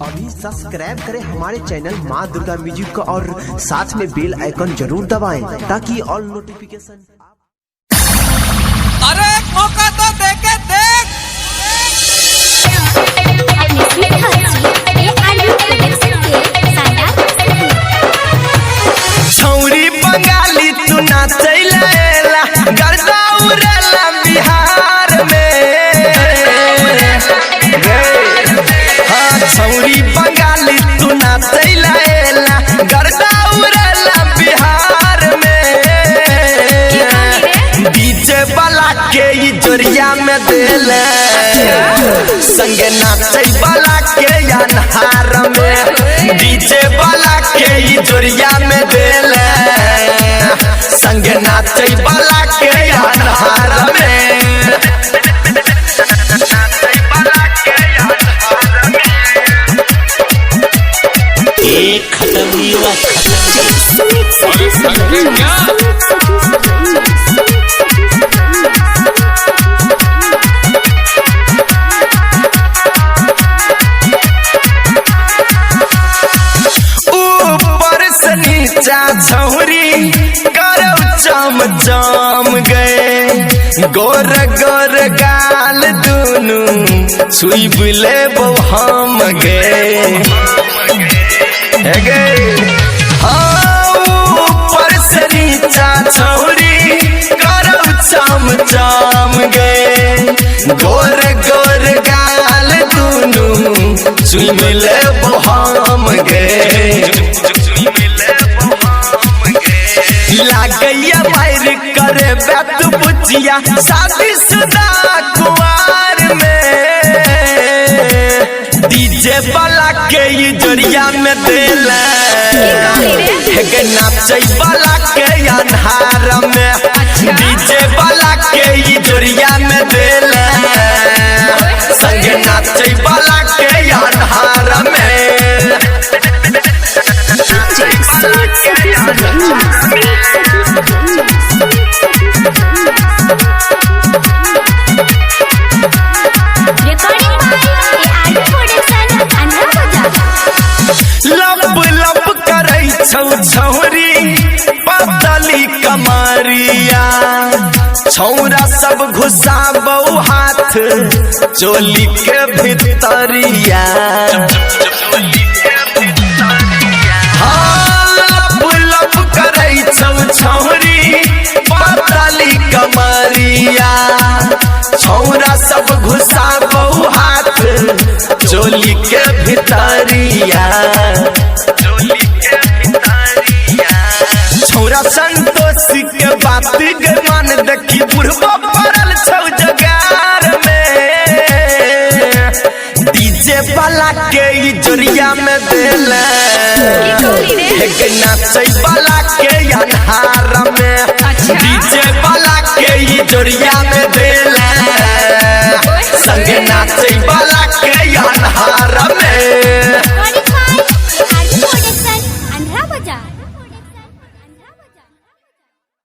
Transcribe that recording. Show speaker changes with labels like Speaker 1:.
Speaker 1: अभी सब्सक्राइब करें हमारे चैनल माँ दुर्गा म्यूजिक को और साथ में बेल आइकन जरूर दबाएं ताकि ऑल नोटिफिकेशन।
Speaker 2: अरे मौका तो देके देख।
Speaker 3: छौरी बंगाली तू नाचैला गर्दा उड़ेला बिहार में। हाँ छौरी बंगाली तू नाचैला गर्दा उड़ेला बिहार में। डीजे वाला के ई जोरिया में देले संगे नाचै वाला के अनहार में। डीजे वाला के ई जोरिया में देले संगे नाचै वाला के अनहार में। एक खत्म ही हुआ छौरी करौ चम चम गए गोर गोर गाल दुनू छुई बुले हम गए ऊपर से नीचा छौरी करौ चम चम गए गोर गोर गाल दुनू छुई बुले हम गए। लागैया मायर करे बैत बुचिया शादी शुदा कुआर में। डीजे वाला के ई जोरिया में देले नाचै वाला के अनहार में। डीजे वाला के ई जोरिया में देले संगे नाचै वाला के अनहार में। लब लब करै छौ छौरी पतली कमरिया छौरा सब घुसाबौ हाथ चोली के भितरिया। लब लब करै छौ छौरी पतली कमरिया छौरा सब घुसाबौ हाथ चोली के भितरिया। छौरा संतोष के बात गे मान देखी बुढ़बा पड़ल छौ जगार में। डीजे वाला के ई जोरिया में देले नाचै वाला के अनहार में। डीजे वाला के ई जोरिया में देले संगे नाचै